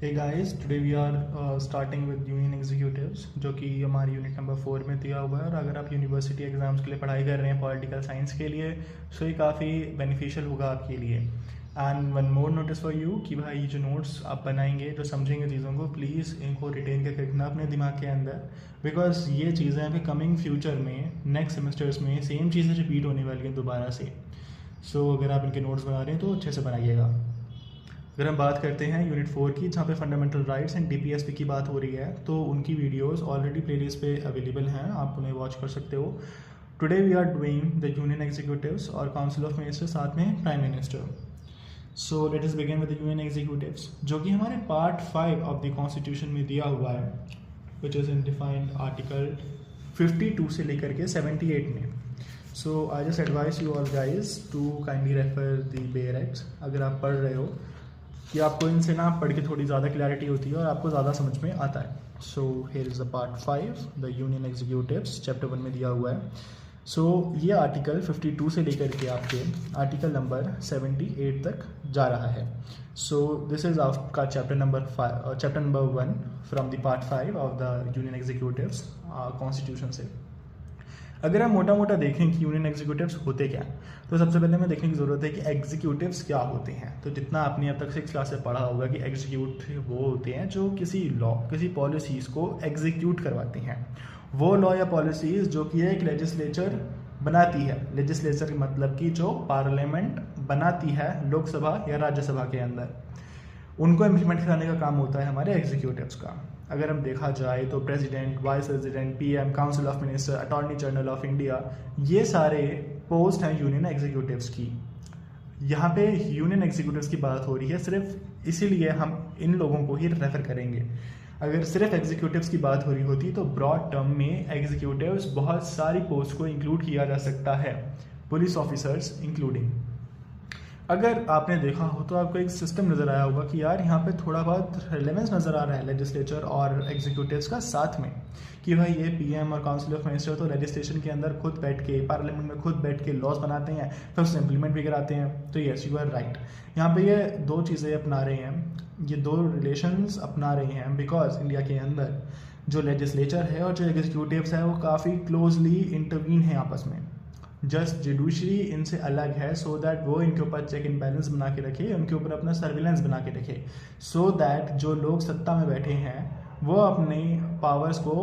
Hey guys, today we are starting with union executives जो कि हमारी यूनिट नंबर 4 में दिया हुआ है। और अगर आप यूनिवर्सिटी एग्ज़ाम्स के लिए पढ़ाई कर रहे हैं पॉलिटिकल साइंस के लिए, सो ये काफ़ी बेनिफिशियल होगा आपके लिए। And one more notice for you कि भाई जो नोट्स आप बनाएंगे, जो समझेंगे चीज़ों को, प्लीज़ इनको रिटेन करके रखना अपने दिमाग के अंदर, बिकॉज ये चीज़ें अभी कमिंग फ्यूचर में नेक्स्ट सेमेस्टर्स में सेम चीज़ें रिपीट होने वाली हैं दोबारा से। सो अगर आप इनके नोट्स बना रहे हैं तो अच्छे से बनाइएगा। अगर हम बात करते हैं यूनिट 4 की, जहाँ पे फंडामेंटल राइट्स एंड डीपीएसपी की बात हो रही है, तो उनकी वीडियोस ऑलरेडी प्लेलिस्ट पे अवेलेबल हैं, आप उन्हें वॉच कर सकते हो। Today we are doing the union executives और काउंसिल ऑफ मिनिस्टर, साथ में prime minister. So let us begin with the union executives, जो कि हमारे पार्ट 5 ऑफ द कॉन्स्टिट्यूशन में दिया हुआ है, which is in defined article 52 से लेकर के 78 में। So I just advise you all guys to kindly refer the bare acts अगर आप पढ़ रहे हो, कि आपको इनसे ना पढ़ के थोड़ी ज़्यादा क्लैरिटी होती है और आपको ज़्यादा समझ में आता है। So here is the part 5, the union executives, chapter 1 में दिया हुआ है। सो ये आर्टिकल 52 से लेकर के आपके आर्टिकल नंबर 78 तक जा रहा है। सो दिस इज़ आपका chapter number 1 from the part 5 of the union executives constitution से। अगर हम मोटा मोटा देखें कि यूनियन एग्जीक्यूटिव्स होते क्या हैं, तो सबसे पहले हमें देखने की ज़रूरत है कि एग्जीक्यूटिव्स क्या होते हैं। तो जितना आपने अब तक 6 क्लास से पढ़ा होगा कि एग्जीक्यूटिव वो होते हैं जो किसी लॉ, किसी पॉलिसीज़ को एग्जीक्यूट करवाते हैं। वो लॉ या पॉलिसीज़ जो कि एक लेजिस्लेचर बनाती है। लेजिस्लेचर मतलब कि जो पार्लियामेंट बनाती है लोकसभा या राज्यसभा के अंदर, उनको इम्प्लीमेंट कराने का काम होता है हमारे एग्जीक्यूटिव्स का। अगर हम देखा जाए तो president, vice president, PM, council of minister, attorney general of India, ये सारे पोस्ट हैं यूनियन एग्जीक्यूटिव्स की। यहाँ पे यूनियन एग्जीक्यूटिव्स की बात हो रही है, सिर्फ इसीलिए हम इन लोगों को ही रेफर करेंगे। अगर सिर्फ एग्जीक्यूटिव्स की बात हो रही होती तो ब्रॉड टर्म में एग्जीक्यूटिव्स बहुत सारी पोस्ट को इंक्लूड किया जा सकता है, पुलिस ऑफिसर्स इंक्लूडिंग। अगर आपने देखा हो तो आपको एक सिस्टम नज़र आया होगा कि यार यहाँ पे थोड़ा बहुत रिलेवेंस नज़र आ रहा है लेजिस्लेचर और एग्जीक्यूटिव्स का साथ में, कि भाई ये पीएम और काउंसिल ऑफ मिनिस्टर तो लेजिस्लेशन के अंदर खुद बैठ के, पार्लियामेंट में खुद बैठ के लॉज बनाते हैं, फिर उसे इम्प्लीमेंट भी कराते हैं। तो यस, यू आर राइट, यहाँ पे ये दो चीज़ें अपना रहे हैं, ये दो रिलेशंस अपना रहे हैं, बिकॉज इंडिया के अंदर जो लेजिस्लेचर है और जो एग्जीक्यूटिव्स है वो काफ़ी क्लोजली इंटरवीन है आपस में। जस्ट जुडिशरी इनसे अलग है, सो दैट वो इनके ऊपर चेक एंड बैलेंस बना के रखे, उनके ऊपर अपना सर्विलेंस बना के रखे, सो दैट जो लोग सत्ता में बैठे हैं वो अपने पावर्स को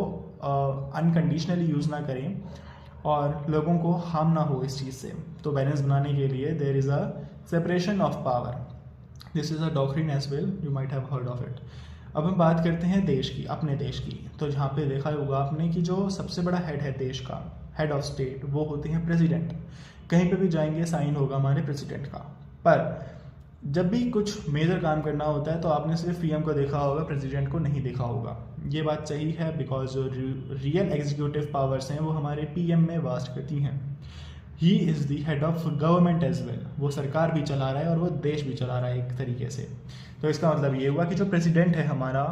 अनकंडीशनली यूज़ ना करें और लोगों को हार्म ना हो इस चीज़ से। तो बैलेंस बनाने के लिए there is a separation of power. This is a doctrine as well, you might have heard of it. अब हम बात करते हैं देश की, अपने देश की। तो जहाँ पे देखा होगा आपने कि जो सबसे बड़ा हेड है देश का, हेड ऑफ स्टेट, वो होते हैं प्रेसिडेंट। कहीं पे भी जाएंगे साइन होगा हमारे प्रेसिडेंट का। पर जब भी कुछ मेजर काम करना होता है तो आपने सिर्फ पीएम को देखा होगा, प्रेसिडेंट को नहीं देखा होगा। ये बात सही है, बिकॉज जो रियल एग्जीक्यूटिव पावर्स हैं वो हमारे पीएम में वास्ट करती हैं। He is the head of government as well, वो सरकार भी चला रहा है और वो देश भी चला रहा है एक तरीके से। तो इसका मतलब ये हुआ कि जो प्रेसिडेंट है हमारा,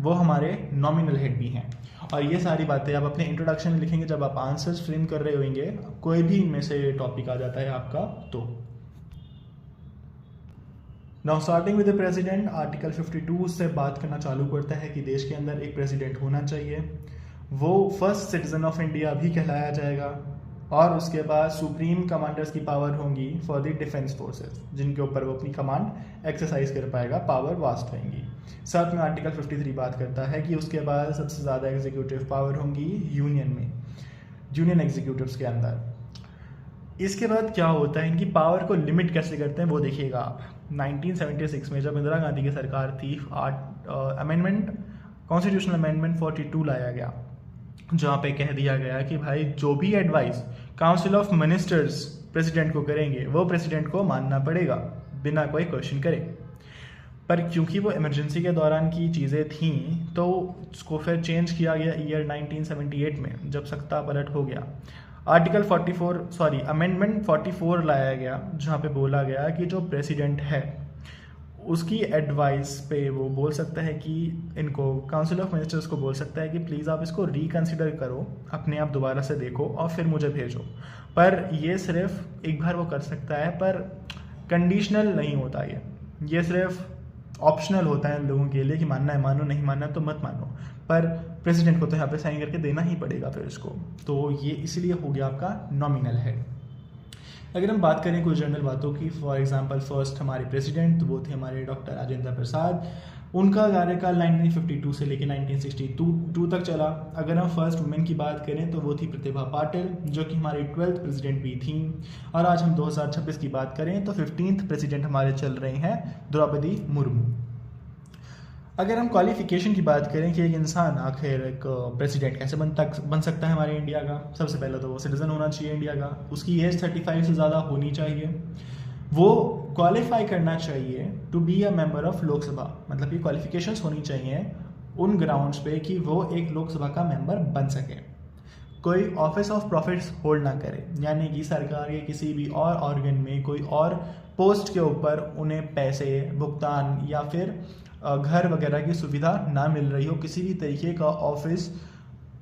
वो हमारे नॉमिनल हेड भी हैं। और ये सारी बातें आप अपने इंट्रोडक्शन में लिखेंगे, जब आप आंसर्स फ्रेम कर रहे होंगे, कोई भी इनमें से टॉपिक आ जाता है आपका तो। Now starting with the president, article 52 से बात करना चालू करता है कि देश के अंदर एक प्रेसिडेंट होना चाहिए। वो फर्स्ट सिटीजन ऑफ इंडिया भी कहलाया जाएगा, और उसके बाद सुप्रीम कमांडर्स की पावर होंगी फॉर द डिफेंस फोर्सेस, जिनके ऊपर वो अपनी कमांड एक्सरसाइज कर पाएगा, पावर वास्ट रहेंगी। साथ में आर्टिकल 53 बात करता है कि उसके बाद सबसे ज़्यादा एग्जीक्यूटिव पावर होंगी यूनियन में, यूनियन एग्जीक्यूटिव्स के अंदर। इसके बाद क्या होता है, इनकी पावर को लिमिट कैसे करते हैं वो देखिएगा आप। 1976 में जब इंदिरा गांधी की सरकार थी, अमेंडमेंट, कॉन्स्टिट्यूशनल अमेंडमेंट 42 लाया गया, जहाँ पे कह दिया गया कि भाई जो भी advice council of ministers president को करेंगे वो प्रेसिडेंट को मानना पड़ेगा बिना कोई क्वेश्चन करे। पर क्योंकि वो इमरजेंसी के दौरान की चीज़ें थीं तो उसको फिर चेंज किया गया ईयर 1978 में, जब सत्ता पलट हो गया। आर्टिकल 44 अमेंडमेंट 44 लाया गया, जहाँ पे बोला गया कि जो प्रेसिडेंट है उसकी एडवाइस पे वो बोल सकता है कि इनको, काउंसिल ऑफ मिनिस्टर्स को बोल सकता है कि प्लीज़ आप इसको रिकन्सिडर करो, अपने आप दोबारा से देखो और फिर मुझे भेजो। पर ये सिर्फ एक बार वो कर सकता है, पर कंडीशनल नहीं होता ये सिर्फ ऑप्शनल होता है लोगों के लिए कि मानना है मानो, नहीं मानना तो मत मानो, पर प्रेसिडेंट को तो यहाँ पे साइन करके देना ही पड़ेगा फिर इसको। तो ये इसलिए हो गया आपका नॉमिनल हेड। अगर हम बात करें कुछ जनरल बातों की, फॉर एग्जांपल फर्स्ट हमारे प्रेसिडेंट तो वो थे हमारे डॉक्टर राजेंद्र प्रसाद। उनका कार्यकाल 1952 से लेकर 1962 तक चला। अगर हम फर्स्ट वुमेन की बात करें तो वो थी प्रतिभा पाटिल, जो कि हमारी 12th प्रेसिडेंट भी थी। और आज हम 2026 की बात करें तो 15th प्रेसिडेंट हमारे चल रहे हैं द्रौपदी मुर्मू। अगर हम क्वालिफिकेशन की बात करें कि एक इंसान आखिर एक प्रेसिडेंट कैसे बन सकता है हमारे इंडिया का, सबसे पहले तो वो सिटीजन होना चाहिए इंडिया का, उसकी एज 35 से ज़्यादा होनी चाहिए, वो क्वालिफाई करना चाहिए to be a member of Lok Sabha, मतलब ये क्वालिफिकेशंस होनी चाहिए उन ग्राउंड्स पे कि वो एक लोकसभा का मेंबर बन सके। कोई ऑफिस ऑफ प्रॉफिट्स होल्ड ना करे, यानी कि सरकार के किसी भी और ऑर्गन में कोई और पोस्ट के ऊपर उन्हें पैसे भुगतान या फिर घर वगैरह की सुविधा ना मिल रही हो, किसी भी तरीके का ऑफिस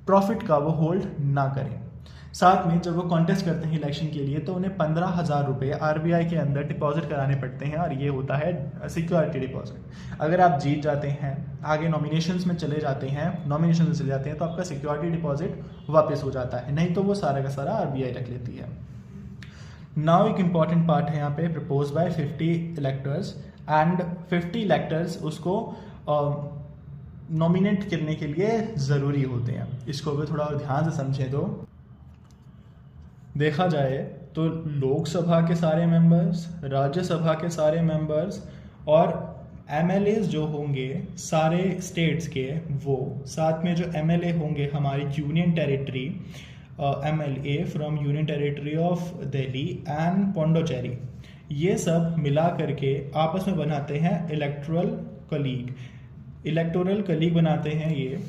प्रॉफिट का वो होल्ड ना करें। साथ में जब वो कॉन्टेस्ट करते हैं इलेक्शन के लिए तो उन्हें 15,000 रुपये RBI के अंदर डिपॉजिट कराने पड़ते हैं, और ये होता है सिक्योरिटी डिपॉजिट। अगर आप जीत जाते हैं, आगे नॉमिनेशंस में चले जाते हैं, नॉमिनेशन में चले जाते हैं, तो आपका सिक्योरिटी डिपॉजिट वापस हो जाता है, नहीं तो वो सारा का सारा RBI रख लेती है। नाउ एक इम्पॉर्टेंट पार्ट है यहाँ पे, propose by 50 electors and 50 electors उसको नॉमिनेट करने के लिए ज़रूरी होते हैं। इसको भी थोड़ा और ध्यान से समझें तो देखा जाए तो लोकसभा के सारे मेंबर्स, राज्यसभा के सारे मेंबर्स और MLAs जो होंगे सारे स्टेट्स के, वो साथ में जो MLA होंगे हमारी union territory, MLA from union territory of Delhi and Pondicherry, ये सब मिला करके आपस में बनाते हैं इलेक्टोरल कलीग बनाते हैं ये।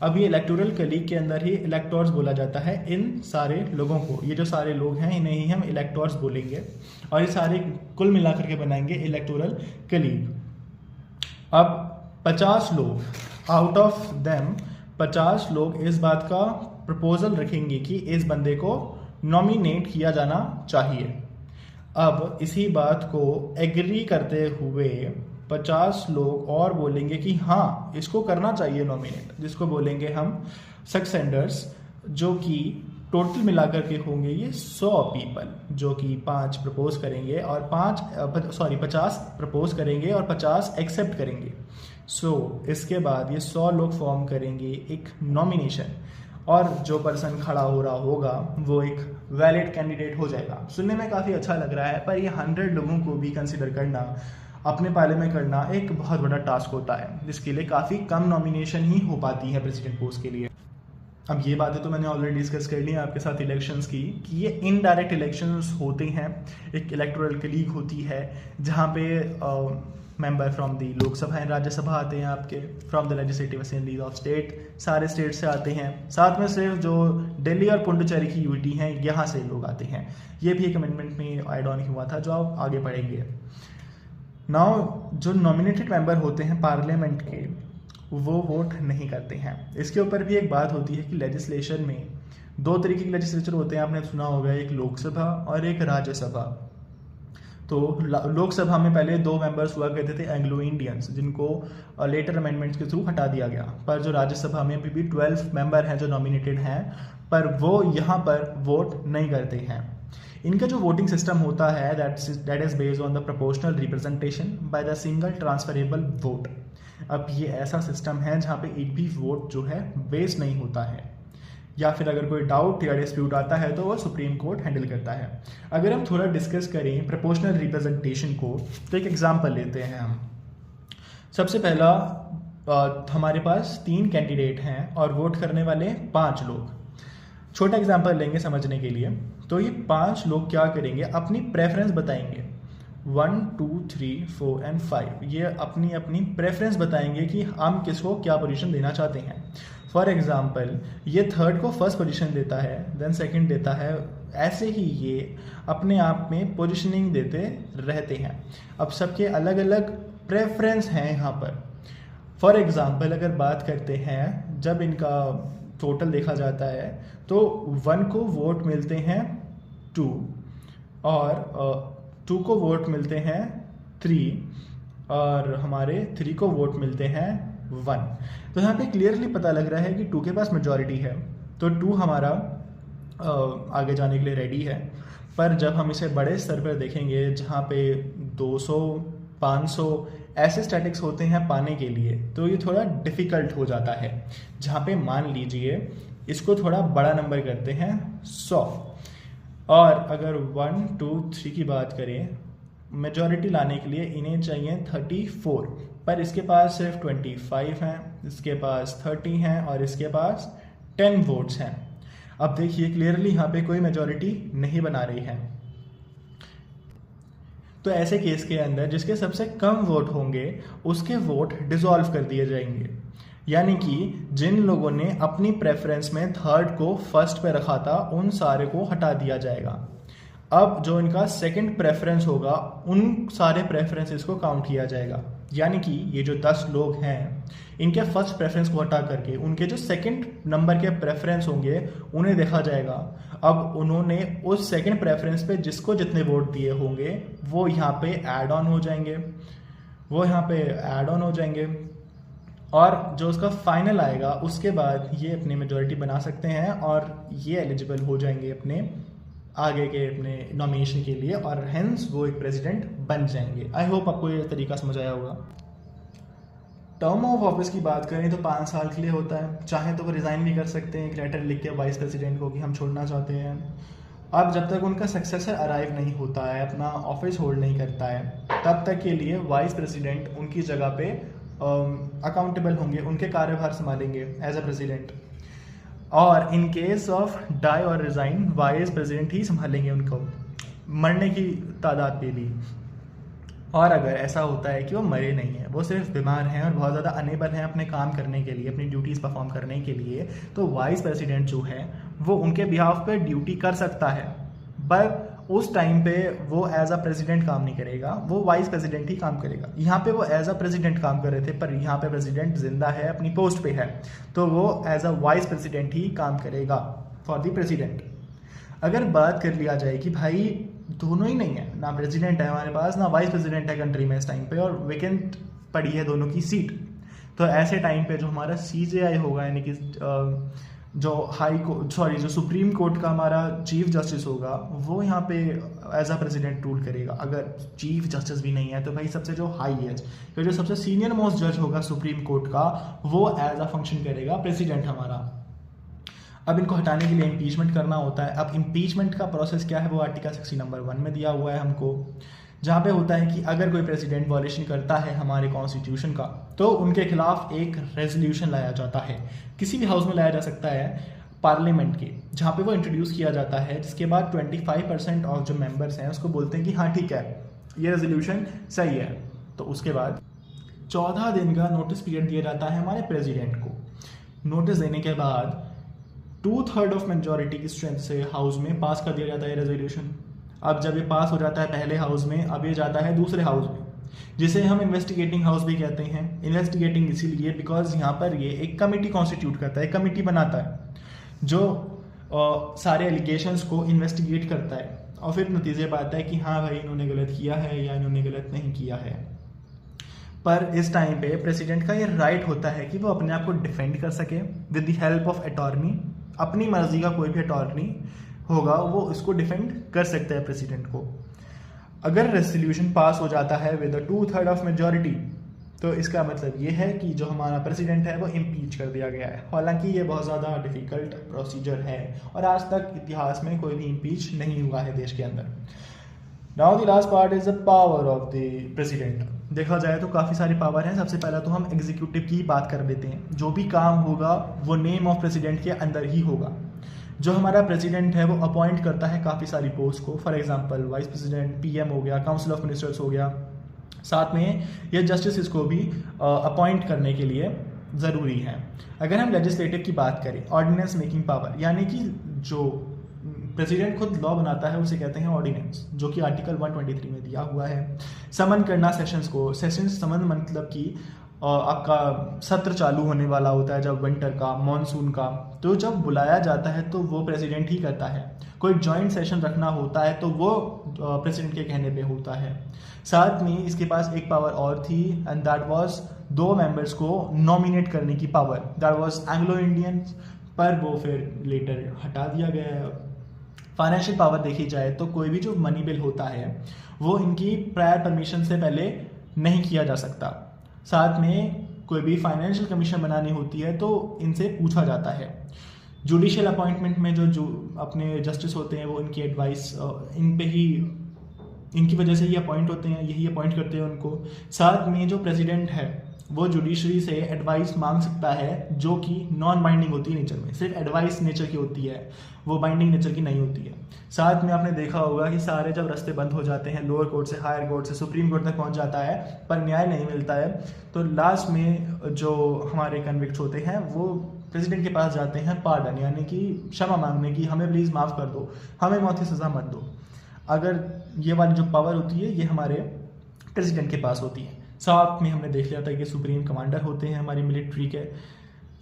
अब ये इलेक्टोरल कलीग के अंदर ही इलेक्टोर्स बोला जाता है इन सारे लोगों को। ये जो सारे लोग हैं इन्हें ही हम इलेक्टोर्स बोलेंगे, और ये सारे कुल मिलाकर के बनाएंगे इलेक्टोरल कलीग। अब 50 लोग, आउट ऑफ देम 50 लोग इस बात का प्रपोजल रखेंगे कि इस बंदे को नॉमिनेट किया जाना चाहिए। अब इसी बात को एग्री करते हुए 50 लोग और बोलेंगे कि हाँ इसको करना चाहिए नॉमिनेट, जिसको बोलेंगे हम सक्सेंडर्स, जो कि टोटल मिलाकर के होंगे ये 100 पीपल, जो कि 5 प्रपोज करेंगे और 50 प्रपोज करेंगे और 50 एक्सेप्ट करेंगे। इसके बाद ये 100 लोग फॉर्म करेंगे एक नॉमिनेशन, और जो पर्सन खड़ा हो रहा होगा वो एक वैलिड कैंडिडेट हो जाएगा। सुनने में काफ़ी अच्छा लग रहा है, पर ये 100 लोगों को भी कंसिडर करना, अपने पाले में करना एक बहुत बड़ा टास्क होता है, जिसके लिए काफ़ी कम नॉमिनेशन ही हो पाती है प्रेसिडेंट पोस्ट के लिए। अब ये बातें तो मैंने ऑलरेडी डिस्कस कर ली है आपके साथ इलेक्शंस की, कि ये इनडायरेक्ट इलेक्शंस होते हैं। एक इलेक्टोरल कलीग होती है जहाँ पे member from the Lok Sabha and Rajya Sabha आते हैं आपके, from the legislative assemblies of state, सारे स्टेट से आते हैं। साथ में सिर्फ जो दिल्ली और पुडुचेरी की यूटी हैं यहाँ से लोग आते हैं। ये भी एक अमेंडमेंट में ऐड ऑन हुआ था जो आप आगे पढ़ेंगे। नाउ जो नॉमिनेटेड मेंबर होते हैं पार्लियामेंट के, वो वोट नहीं करते हैं। इसके ऊपर भी एक बात होती है कि लेजिस्लेशन में 2 तरीके के लेजिस्लेचर होते हैं, आपने सुना होगा, एक लोकसभा और एक राज्यसभा। तो लोकसभा में पहले 2 मेंबर्स हुआ करते थे एंग्लो इंडियंस, जिनको लेटर अमेंडमेंट्स के थ्रू हटा दिया गया। पर जो राज्यसभा में अभी भी 12 मेंबर हैं जो नॉमिनेटेड हैं, पर वो यहाँ पर वोट नहीं करते हैं। इनका जो वोटिंग सिस्टम होता है that is based on the proportional representation by the single transferable vote. अब ये ऐसा सिस्टम है जहाँ पे एक भी वोट जो है वेस्ट नहीं होता है, या फिर अगर कोई डाउट या डिस्प्यूट आता है तो वो सुप्रीम कोर्ट हैंडल करता है। अगर हम थोड़ा डिस्कस करें प्रोपोर्शनल रिप्रेजेंटेशन को, तो एक एग्जांपल लेते हैं हम। सबसे पहला हमारे पास 3 कैंडिडेट हैं और वोट करने वाले 5 लोग। छोटा एग्जांपल लेंगे समझने के लिए। तो ये 5 लोग क्या करेंगे, अपनी प्रेफरेंस बताएंगे। 1, 2, 3, 4 एंड 5 ये अपनी अपनी प्रेफरेंस बताएंगे कि हम किसको क्या पोजीशन देना चाहते हैं। फॉर एग्जाम्पल ये 3rd को 1st पोजीशन देता है, देन 2nd देता है, ऐसे ही ये अपने आप में पोजीशनिंग देते रहते हैं। अब सबके अलग अलग प्रेफरेंस हैं यहाँ पर। फॉर एग्जाम्पल अगर बात करते हैं, जब इनका टोटल देखा जाता है तो 1 को वोट मिलते हैं 2 और 2 को वोट मिलते हैं 3 और हमारे 3 को वोट मिलते हैं 1। तो यहाँ पे क्लियरली पता लग रहा है कि 2 के पास मेजॉरिटी है, तो 2 हमारा आगे जाने के लिए रेडी है। पर जब हम इसे बड़े स्तर पर देखेंगे जहाँ पे 200 500 ऐसे स्टैटिक्स होते हैं पाने के लिए, तो ये थोड़ा डिफ़िकल्ट हो जाता है। जहाँ पे मान लीजिए इसको थोड़ा बड़ा नंबर करते हैं 100, और अगर 1 2 3 की बात करें मेजॉरिटी लाने के लिए इन्हें चाहिए 34, पर इसके पास सिर्फ 25 हैं, इसके पास 30 हैं और इसके पास 10 वोट्स हैं। अब देखिए क्लियरली यहाँ पे कोई मेजॉरिटी नहीं बना रही है। तो ऐसे केस के अंदर जिसके सबसे कम वोट होंगे उसके वोट डिसॉल्व कर दिए जाएंगे, यानी कि जिन लोगों ने अपनी प्रेफरेंस में 3rd को फर्स्ट पे रखा था उन सारे को हटा दिया जाएगा। अब जो इनका सेकंड प्रेफरेंस होगा उन सारे प्रेफरेंसेस को काउंट किया जाएगा, यानी कि ये जो 10 लोग हैं इनके फर्स्ट प्रेफरेंस को हटा करके उनके जो सेकंड नंबर के प्रेफरेंस होंगे उन्हें देखा जाएगा। अब उन्होंने उस सेकंड प्रेफरेंस पे जिसको जितने वोट दिए होंगे वो यहाँ पे ऐड ऑन हो जाएंगे, और जो उसका फाइनल आएगा उसके बाद ये अपनी मेजॉरिटी बना सकते हैं और ये एलिजिबल हो जाएंगे अपने आगे के अपने नॉमिनेशन के लिए, और हेंस वो एक प्रेसिडेंट बन जाएंगे। आई होप आपको ये तरीका समझ आया होगा। टर्म ऑफ ऑफिस की बात करें तो 5 साल के लिए होता है। चाहे तो वो रिज़ाइन भी कर सकते हैं एक लेटर लिख के वाइस प्रेसिडेंट को कि हम छोड़ना चाहते हैं। अब जब तक उनका सक्सेसर अराइव नहीं होता है, अपना ऑफिस होल्ड नहीं करता है, तब तक के लिए वाइस प्रेसिडेंट उनकी जगह पे अकाउंटेबल होंगे, उनके कार्यभार संभालेंगे एज अ प्रेसिडेंट, और इन केस ऑफ डाई और रिज़ाइन वाइस प्रेसिडेंट ही संभालेंगे उनको मरने की तादाद पे भी। और अगर ऐसा होता है कि वो मरे नहीं हैं, वो सिर्फ बीमार हैं और बहुत ज़्यादा अनेबल हैं अपने काम करने के लिए, अपनी ड्यूटीज़ परफॉर्म करने के लिए, तो वाइस प्रेसिडेंट जो है वो उनके बिहाफ पे ड्यूटी कर सकता है, पर उस टाइम पे वो एज अ प्रेसिडेंट काम नहीं करेगा, वो वाइस प्रेसिडेंट ही काम करेगा। यहाँ पे वो एज अ प्रेसिडेंट काम कर रहे थे, पर यहाँ पे प्रेसिडेंट जिंदा है, अपनी पोस्ट पे है, तो वो एज अ वाइस प्रेसिडेंट ही काम करेगा फॉर द प्रेसिडेंट। अगर बात कर लिया जाए कि भाई दोनों ही नहीं है, ना प्रेसिडेंट है हमारे पास ना वाइस प्रेसिडेंट है कंट्री में इस टाइम पे, और वेकेंट पड़ी है दोनों की सीट, तो ऐसे टाइम पे जो हमारा CJI होगा, यानी कि जो सुप्रीम कोर्ट का हमारा चीफ जस्टिस होगा, वो यहाँ पे एज अ प्रेसिडेंट रूल करेगा। अगर चीफ जस्टिस भी नहीं है तो भाई सबसे जो हाईएस्ट, तो जो सबसे सीनियर मोस्ट जज होगा सुप्रीम कोर्ट का, वो एज अ फंक्शन करेगा प्रेसिडेंट हमारा। अब इनको हटाने के लिए इम्पीचमेंट करना होता है। अब इम्पीचमेंट का प्रोसेस क्या है, वो आर्टिकल 60 नंबर 1 में दिया हुआ है हमको, जहाँ पे होता है कि अगर कोई प्रेसिडेंट वॉयलेशन करता है हमारे कॉन्स्टिट्यूशन का, तो उनके खिलाफ एक रेजोल्यूशन लाया जाता है, किसी भी हाउस में लाया जा सकता है पार्लियामेंट के, जहाँ पे वो इंट्रोड्यूस किया जाता है, जिसके बाद 25% ऑफ जो मेंबर्स हैं उसको बोलते हैं कि हाँ ठीक है ये रेजोल्यूशन सही है, तो उसके बाद 14 दिन का नोटिस पीरियड दिया जाता है हमारे प्रेसिडेंट को। नोटिस देने के बाद 2/3 ऑफ मेजॉरिटी की स्ट्रेंथ से हाउस में पास कर दिया जाता है रेजोल्यूशन। अब जब ये पास हो जाता है पहले हाउस में, अब ये जाता है दूसरे हाउस में, जिसे हम इन्वेस्टिगेटिंग हाउस भी कहते हैं। इन्वेस्टिगेटिंग इसीलिए बिकॉज यहाँ पर ये एक कमेटी कॉन्स्टिट्यूट करता है, कमेटी बनाता है जो सारे एलिगेशंस को इन्वेस्टिगेट करता है, और फिर नतीजे पर आता है कि हाँ भाई इन्होंने गलत किया है या इन्होंने गलत नहीं किया है। पर इस टाइम पे प्रेसिडेंट का ये राइट होता है कि वो अपने आप को डिफेंड कर सके with the help of attorney. अपनी मर्जी का कोई भी अटॉर्नी होगा वो इसको डिफेंड कर सकता है प्रेसिडेंट को। अगर रेजोल्यूशन पास हो जाता है विद 2/3 ऑफ मेजॉरिटी, तो इसका मतलब ये है कि जो हमारा प्रेसिडेंट है वो इम्पीच कर दिया गया है। हालांकि ये बहुत ज़्यादा डिफ़िकल्ट प्रोसीजर है और आज तक इतिहास में कोई भी इम्पीच नहीं हुआ है देश के अंदर। Now the last part is the power of the president. देखा जाए तो काफ़ी सारी पावर हैं। सबसे पहला तो हम एग्जीक्यूटिव की बात कर लेते हैं। जो भी काम होगा वो नेम ऑफ प्रेसिडेंट के अंदर ही होगा। जो हमारा प्रेसिडेंट है वो अपॉइंट करता है काफ़ी सारी पोस्ट को, for example vice president, PM हो गया, काउंसिल ऑफ मिनिस्टर्स हो गया, साथ में ये जस्टिस को भी अपॉइंट करने के लिए ज़रूरी है। अगर हम लेजिस्लेटिव की बात करें, ऑर्डिनेंस मेकिंग पावर, यानी कि जो प्रेसिडेंट खुद लॉ बनाता है उसे कहते हैं ऑर्डिनेंस, जो कि आर्टिकल 123 में दिया हुआ है। समन करना सेशंस को, सेशंस समन मतलब कि आपका सत्र चालू होने वाला होता है, जब विंटर का, मॉनसून का, तो जब बुलाया जाता है तो वो प्रेसिडेंट ही करता है। कोई जॉइंट सेशन रखना होता है तो वो प्रेसिडेंट के कहने पे होता है। साथ में इसके पास एक पावर और थी, एंड दैट वाज 2 मेंबर्स को नॉमिनेट करने की power. That was Anglo Indian, पर वो फिर लेटर हटा दिया गया है। फाइनेंशियल पावर देखी जाए तो कोई भी जो मनी बिल होता है वो इनकी प्रायर परमिशन से पहले नहीं किया जा सकता। साथ में कोई भी फाइनेंशियल कमीशन बनानी होती है तो इनसे पूछा जाता है। जुडिशियल अपॉइंटमेंट में जो अपने जस्टिस होते हैं वो इनकी एडवाइस इन पे ही, इनकी वजह से ही अपॉइंट होते हैं, यही अपॉइंट करते हैं उनको। साथ में जो प्रेसिडेंट है वो जुडिशरी से एडवाइस मांग सकता है, जो कि नॉन बाइंडिंग होती है नेचर में, सिर्फ एडवाइस नेचर की होती है, वो बाइंडिंग नेचर की नहीं होती है। साथ में आपने देखा होगा कि सारे जब रास्ते बंद हो जाते हैं, लोअर कोर्ट से हायर कोर्ट से सुप्रीम कोर्ट तक पहुंच जाता है, पर न्याय नहीं मिलता है, तो लास्ट में जो हमारे कन्विक्ट होते हैं वो प्रेसिडेंट के पास जाते हैं पार्डन, यानी कि क्षमा मांगने की, हमें प्लीज़ माफ़ कर दो, हमें मौत की सज़ा मत दो। अगर ये वाली जो पावर होती है ये हमारे प्रेसिडेंट के पास होती है। साथ में हमने देख लिया था कि सुप्रीम कमांडर होते हैं हमारी मिलिट्री के।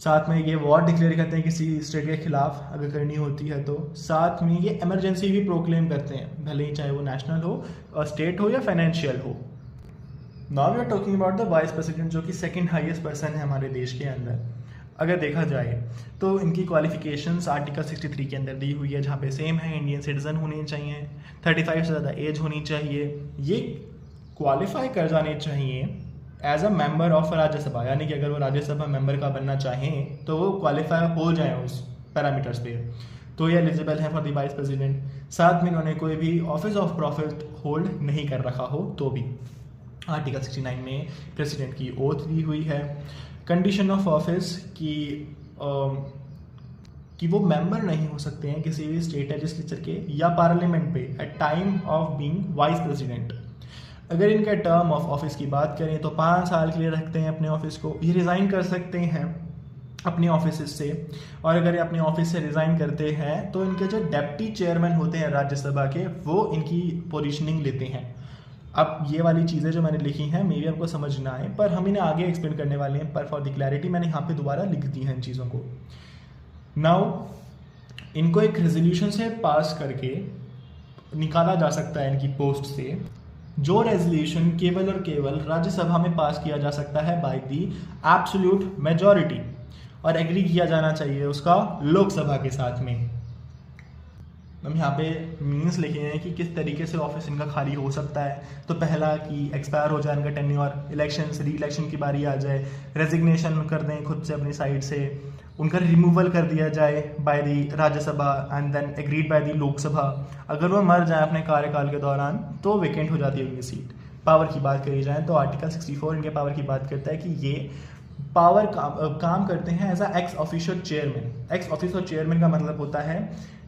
साथ में ये वॉर डिक्लेयर करते हैं किसी स्टेट के खिलाफ अगर करनी होती है तो। साथ में ये इमरजेंसी भी प्रोक्लेम करते हैं, भले ही चाहे वो नेशनल हो, स्टेट हो या फाइनेंशियल हो। Now we are talking about the vice president, जो कि सेकंड हाईएस्ट पर्सन है हमारे देश के अंदर। अगर देखा जाए तो इनकी क्वालिफिकेशंस आर्टिकल 63 के अंदर दी हुई है, जहाँ पे सेम है, इंडियन सिटीजन होने चाहिए, 35 से ज़्यादा एज होनी चाहिए, ये क्वालिफाई कर जाने चाहिए as a member of Rajya Sabha, यानी कि अगर वो राज्यसभा मेंबर का बनना चाहें तो वो क्वालिफाई हो जाए उस पैरामीटर्स पे, तो ये एलिजिबल है फॉर द वाइस प्रेसिडेंट। साथ में इन्होंने कोई भी ऑफिस ऑफ प्रॉफिट होल्ड नहीं कर रखा हो तो भी। आर्टिकल 69 में प्रेसिडेंट की ओथ दी हुई है। कंडीशन ऑफ ऑफिस कि वो मेंबर नहीं हो सकते हैं किसी भी स्टेट लेजिस्लेचर के या पार्लियामेंट पे at time of being vice president. अगर इनके टर्म ऑफ ऑफिस की बात करें तो 5 साल के लिए रखते हैं अपने ऑफिस को। ये रिज़ाइन कर सकते हैं अपने ऑफिस से, और अगर ये अपने ऑफिस से रिज़ाइन करते हैं तो इनके जो डेप्टी चेयरमैन होते हैं राज्यसभा के, वो इनकी पोजीशनिंग लेते हैं। अब ये वाली चीज़ें जो मैंने लिखी हैं मे भी आपको समझ ना आए, पर हम इन्हें आगे एक्सप्लेन करने वाले हैं, पर फॉर द क्लैरिटी मैंने यहाँ पे दोबारा लिख दी है इन चीज़ों को। नाउ इनको एक रेजोल्यूशन से पास करके निकाला जा सकता है इनकी पोस्ट से, जो रेजोल्यूशन केवल और केवल राज्यसभा में पास किया जा सकता है बाय दी एब्सोल्यूट मेजॉरिटी, और एग्री किया जाना चाहिए उसका लोकसभा के साथ में। हम यहाँ पे मीन्स लिखे हैं कि किस तरीके से ऑफिस इनका खाली हो सकता है। तो पहला कि एक्सपायर हो जाए इनका टेन्योर, इलेक्शन री इलेक्शन की बारी आ जाए, रेजिग्नेशन कर दें खुद से अपनी साइड से, उनका रिमूवल कर दिया जाए by the Rajya Sabha and then agreed by the Lok Sabha. अगर वो मर जाए अपने कार्यकाल के दौरान तो वेकेंट हो जाती है उनकी सीट। पावर की बात करी जाए तो आर्टिकल 64 इनके पावर की बात करता है कि ये पावर काम करते हैं as a ex official chairman. Ex official chairman का मतलब होता है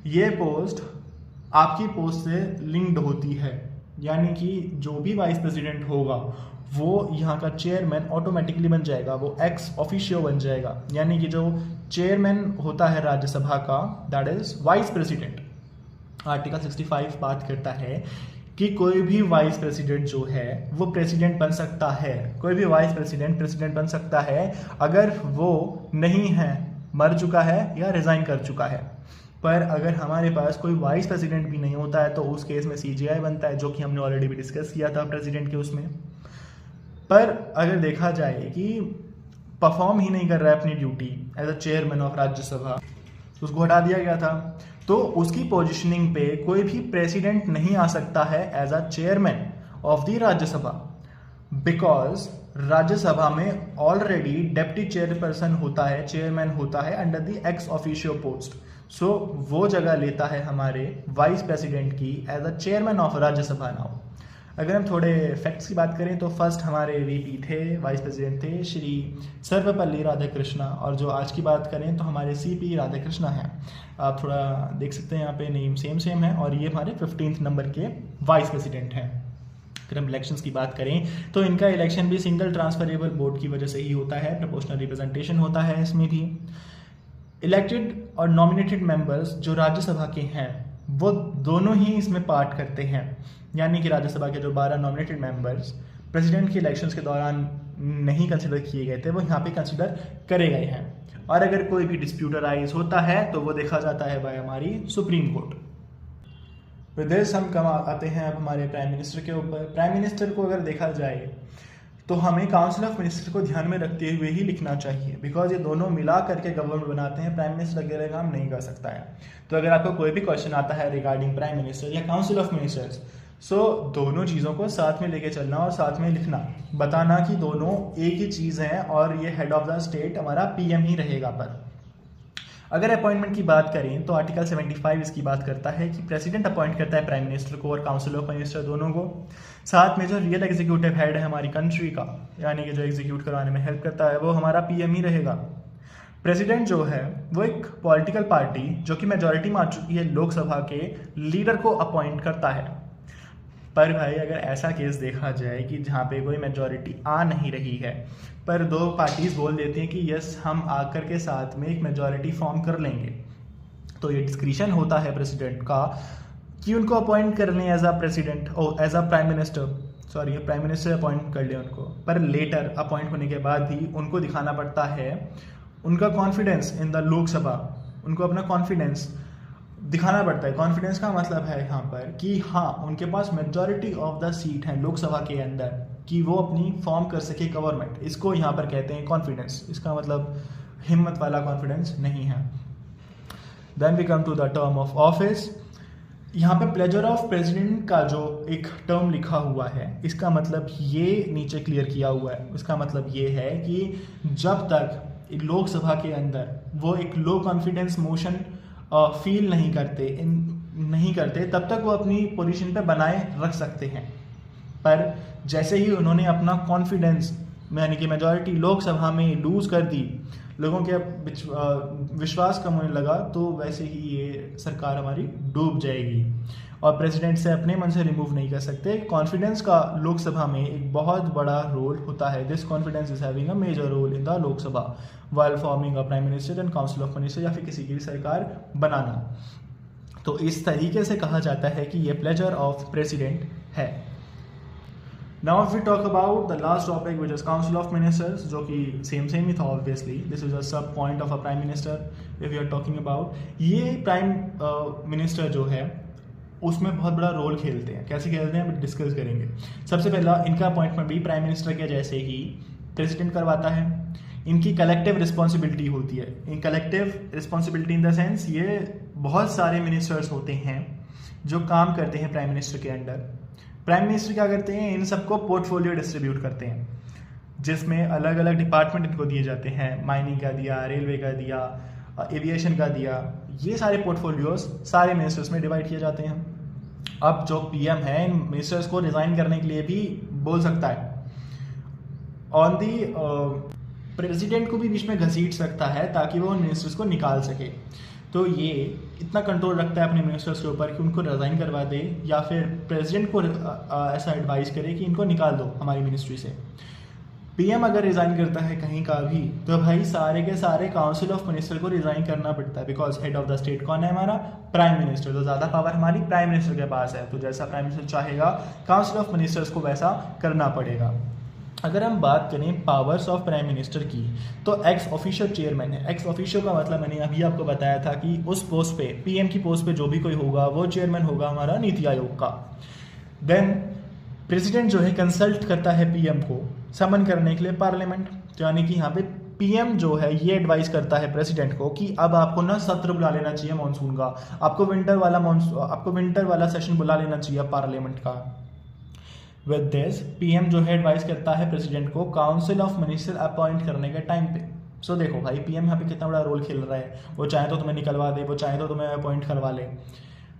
ये पोस्ट आपकी पोस्ट से लिंक्ड होती है, यानी कि जो भी वाइस प्रेसिडेंट होगा वो यहाँ का चेयरमैन ऑटोमेटिकली बन जाएगा, वो एक्स ऑफिशियो बन जाएगा। यानी कि जो चेयरमैन होता है राज्यसभा का, that is vice president. Article 65 बात करता है कि कोई भी वाइस प्रेसिडेंट जो है वो प्रेसिडेंट बन सकता है। कोई भी वाइस प्रेसिडेंट बन सकता है अगर वो नहीं है, मर चुका है या रिजाइन कर चुका है। पर अगर हमारे पास कोई वाइस प्रेसिडेंट भी नहीं होता है तो उस केस में CGI बनता है, जो कि हमने ऑलरेडी भी डिस्कस किया था प्रेसिडेंट के उसमें। पर अगर देखा जाए कि परफॉर्म ही नहीं कर रहा है अपनी duty as a chairman of Rajya Sabha, उसको हटा दिया गया था, तो उसकी पोजीशनिंग पे कोई भी प्रेसिडेंट नहीं आ सकता है as a chairman of the Rajya Sabha, because Rajya Sabha में ऑलरेडी डेप्टी चेयरपर्सन होता है, चेयरमैन होता है under the ex officio post. So वो जगह लेता है हमारे वाइस प्रेसिडेंट की as a chairman of Rajya Sabha now. अगर हम थोड़े फैक्ट्स की बात करें तो फर्स्ट हमारे VP थे, वाइस प्रेसिडेंट थे श्री सर्वपल्ली राधाकृष्णा, और जो आज की बात करें तो हमारे CP राधाकृष्णा हैं। आप थोड़ा देख सकते हैं यहाँ पे नेम सेम है, और ये हमारे 15th नंबर के वाइस प्रेसिडेंट हैं। अगर हम इलेक्शंस की बात करें तो इनका इलेक्शन भी सिंगल ट्रांसफरेबल वोट की वजह से ही होता है, प्रोपोर्शनल रिप्रेजेंटेशन होता है इसमें भी। इलेक्टेड और नॉमिनेटेड मेंबर्स जो राज्यसभा के हैं वो दोनों ही इसमें पार्ट करते हैं, यानी कि राज्यसभा के जो 12 नॉमिनेटेड मेंबर्स प्रेसिडेंट के इलेक्शंस के दौरान नहीं कंसिडर किए गए थे, वो यहाँ पे कंसिडर करे गए हैं। और अगर कोई भी डिस्प्यूट अराइज होता है तो वो देखा जाता है बाय हमारी सुप्रीम कोर्ट। विद दिस हम कम आते हैं अब हमारे प्राइम मिनिस्टर के ऊपर। प्राइम मिनिस्टर को अगर देखा जाए तो हमें काउंसिल ऑफ मिनिस्टर को ध्यान में रखते हुए ही लिखना चाहिए, बिकॉज ये दोनों मिला करके गवर्नमेंट बनाते हैं। प्राइम मिनिस्टर अकेले काम नहीं कर सकता है। तो अगर आपको कोई भी क्वेश्चन आता है रिगार्डिंग प्राइम मिनिस्टर या काउंसिल ऑफ मिनिस्टर्स, सो दोनों चीज़ों को साथ में लेके चलना और साथ में लिखना, बताना कि दोनों एक ही चीज़ हैं और ये हेड ऑफ द स्टेट हमारा पीएम ही रहेगा। पर अगर अपॉइंटमेंट की बात करें तो आर्टिकल 75 इसकी बात करता है कि प्रेसिडेंट अपॉइंट करता है प्राइम मिनिस्टर को और काउंसिल ऑफ मिनिस्टर दोनों को। साथ में जो रियल एग्जीक्यूटिव हेड है हमारी कंट्री का, यानी कि जो एग्जीक्यूट करवाने में हेल्प करता है, वो हमारा पीएम ही रहेगा। प्रेसिडेंट जो है वो एक पॉलिटिकल पार्टी जो कि मेजॉरिटी में आ चुकी है लोकसभा के लीडर को अपॉइंट करता है। पर भाई अगर ऐसा केस देखा जाए कि जहाँ पे कोई मेजॉरिटी आ नहीं रही है, पर दो पार्टीज बोल देती हैं कि यस हम आकर के साथ में एक मेजॉरिटी फॉर्म कर लेंगे, तो ये डिस्क्रिशन होता है प्रेसिडेंट का कि उनको अपॉइंट कर लें एज अ प्रेसिडेंट और as a prime minister, sorry prime minister appoint कर लें उनको। पर लेटर अपॉइंट होने के बाद भी उनको दिखाना पड़ता है उनका कॉन्फिडेंस इन द लोकसभा, उनको अपना कॉन्फिडेंस दिखाना पड़ता है। कॉन्फिडेंस का मतलब है यहाँ पर कि हाँ उनके पास मेजॉरिटी ऑफ द सीट है लोकसभा के अंदर कि वो अपनी फॉर्म कर सके गवर्नमेंट। इसको यहाँ पर कहते हैं कॉन्फिडेंस। इसका मतलब हिम्मत वाला कॉन्फिडेंस नहीं है। Then we come to the term of office. यहाँ पे प्लेजर ऑफ प्रेसिडेंट का जो एक टर्म लिखा हुआ है, इसका मतलब ये नीचे क्लियर किया हुआ है। इसका मतलब ये है कि जब तक लोकसभा के अंदर वो एक लो कॉन्फिडेंस मोशन फील नहीं करते तब तक वो अपनी पोजीशन पे बनाए रख सकते हैं। पर जैसे ही उन्होंने अपना कॉन्फिडेंस यानी कि मेजॉरिटी लोकसभा में लूज कर दी, लोगों के विश्वास कम होने लगा, तो वैसे ही ये सरकार हमारी डूब जाएगी और प्रेसिडेंट से अपने मन से रिमूव नहीं कर सकते। कॉन्फिडेंस का लोकसभा में एक बहुत बड़ा रोल होता है। This confidence is having a major role in the Lok Sabha while forming a prime minister and council of minister, या फिर किसी की भी सरकार बनाना। तो इस तरीके से कहा जाता है कि ये प्लेजर ऑफ प्रेसिडेंट है। Now if we talk about the last topic which is Council of Ministers, जो कि सेम ही था obviously, this is a sub point of a Prime Minister if we are talking about। ये Prime Minister जो है उसमें बहुत बड़ा role खेलते हैं। कैसे खेलते हैं हम डिस्कस करेंगे। सबसे पहला इनका अपॉइंटमेंट भी प्राइम मिनिस्टर के जैसे ही प्रेसिडेंट करवाता है। इनकी कलेक्टिव रिस्पॉन्सिबिलिटी होती है। इन collective responsibility in the sense ये बहुत सारे मिनिस्टर्स होते हैं जो काम करते हैं प्राइम मिनिस्टर के अंडर। प्राइम मिनिस्टर क्या करते हैं, इन सबको पोर्टफोलियो डिस्ट्रीब्यूट करते हैं जिसमें अलग अलग डिपार्टमेंट इनको दिए जाते हैं। माइनिंग का दिया, रेलवे का दिया, एविएशन का दिया। ये सारे पोर्टफोलियोज सारे मिनिस्टर्स में डिवाइड किए जाते हैं। अब जो पीएम है इन मिनिस्टर्स को रिजाइन करने के लिए भी बोल सकता है। ऑन दी प्रेसिडेंट को भी बीच में घसीट सकता है ताकि वो मिनिस्टर्स को निकाल सके। तो ये इतना कंट्रोल रखता है अपने मिनिस्टर्स के ऊपर कि उनको रिजाइन करवा दे या फिर प्रेसिडेंट को ऐसा एडवाइस करे कि इनको निकाल दो हमारी मिनिस्ट्री से। पीएम अगर रिजाइन करता है कहीं का भी तो भाई सारे के सारे काउंसिल ऑफ मिनिस्टर को रिजाइन करना पड़ता है, because head of the state कौन है, हमारा प्राइम मिनिस्टर। तो ज़्यादा पावर हमारी प्राइम मिनिस्टर के पास है, तो जैसा प्राइम मिनिस्टर चाहेगा काउंसिल ऑफ मिनिस्टर्स को वैसा करना पड़ेगा। अगर हम बात करें पावर्स ऑफ प्राइम मिनिस्टर की तो एक्स ऑफिशियल चेयरमैन है। एक्स ऑफिशियल का मतलब मैंने अभी आपको बताया था कि उस पोस्ट पे, पीएम की पोस्ट पे जो भी कोई होगा वो चेयरमैन होगा हमारा नीति आयोग का। देन प्रेसिडेंट जो है कंसल्ट करता है पीएम को समन करने के लिए पार्लियामेंट, यानी कि यहाँ पे पीएम जो है ये एडवाइस करता है प्रेसिडेंट को कि अब आपको ना सत्र बुला लेना चाहिए मानसून का, आपको विंटर वाला सेशन बुला लेना चाहिए पार्लियामेंट का। विद दिस पीएम जो है एडवाइस करता है प्रेसिडेंट को काउंसिल ऑफ मिनिस्टर अपॉइंट करने के टाइम पे। सो देखो भाई पीएम यहाँ पे कितना बड़ा रोल खेल रहा है। वो चाहे तो तुम्हें निकलवा दे, वो चाहे तो तुम्हें अपॉइंट करवा ले।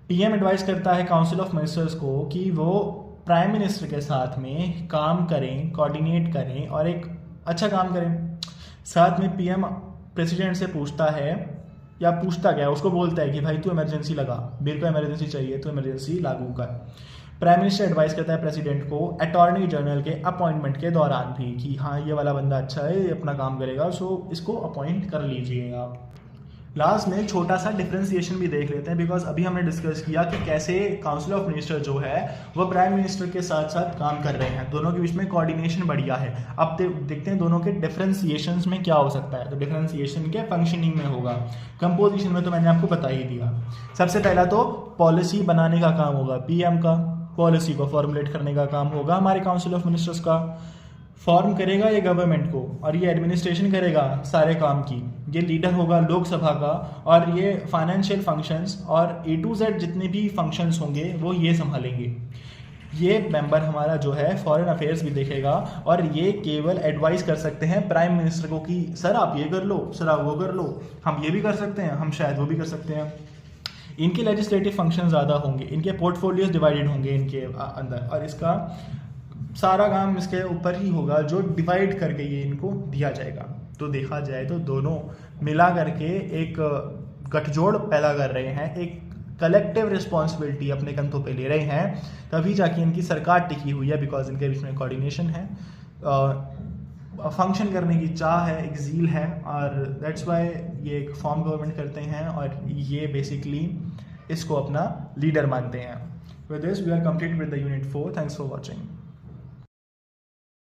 पीएम एडवाइस करता है काउंसिल ऑफ मिनिस्टर्स को कि वो प्राइम मिनिस्टर के साथ में काम करें, कोऑर्डिनेट करें और एक अच्छा काम करें। साथ में पीएम प्रेसिडेंट से पूछता है, या पूछता क्या, उसको बोलता है कि भाई तू इमरजेंसी लगा, मेरे को इमरजेंसी चाहिए, तो इमरजेंसी लागू कर। प्राइम मिनिस्टर एडवाइस करता है प्रेसिडेंट को अटॉर्नी जनरल के अपॉइंटमेंट के दौरान भी कि हाँ ये वाला बंदा अच्छा है, ये अपना काम करेगा, सो इसको अपॉइंट कर लीजिए आप। लास्ट में छोटा सा डिफरेंशिएशन भी देख लेते हैं, बिकॉज अभी हमने डिस्कस किया कि कैसे काउंसिल ऑफ मिनिस्टर जो है वो प्राइम मिनिस्टर के साथ साथ काम कर रहे हैं, दोनों के बीच में कोऑर्डिनेशन बढ़िया है। अब देखते हैं दोनों के डिफरेंशिएशंस में क्या हो सकता है। तो डिफरेंशिएशन के फंक्शनिंग में होगा, कंपोजिशन में तो मैंने आपको बता ही दिया। सबसे पहला तो पॉलिसी बनाने का काम होगा पीएम का, पॉलिसी को फॉर्मुलेट करने का काम होगा हमारे काउंसिल ऑफ मिनिस्टर्स का। फॉर्म करेगा ये गवर्नमेंट को और ये एडमिनिस्ट्रेशन करेगा सारे काम की। ये लीडर होगा लोकसभा का और ये फाइनेंशियल फंक्शंस और A to Z जितने भी फंक्शंस होंगे वो ये संभालेंगे। ये मेंबर हमारा जो है फॉरेन अफेयर्स भी देखेगा और ये केवल एडवाइस कर सकते हैं प्राइम मिनिस्टर को कि सर आप ये कर लो, सर आप वो कर लो, हम ये भी कर सकते हैं, हम शायद वो भी कर सकते हैं। इनके लेजिस्लेटिव फंक्शन ज़्यादा होंगे, इनके पोर्टफोलियोज डिवाइडेड होंगे इनके अंदर, और इसका सारा काम इसके ऊपर ही होगा जो डिवाइड करके ये इनको दिया जाएगा। तो देखा जाए तो दोनों मिला करके एक गठजोड़ पैदा कर रहे हैं, एक कलेक्टिव रिस्पॉन्सिबिलिटी अपने कंधों पे ले रहे हैं, तभी जाके इनकी सरकार टिकी हुई है, बिकॉज इनके बीच में कोऑर्डिनेशन है, फंक्शन करने की चाह है, एक ज़ील है, और दैट्स वाई ये एक फॉर्म गवर्नमेंट करते हैं और ये बेसिकली इसको अपना लीडर मानते हैं। With this we are complete with the unit 4। Thanks for watching.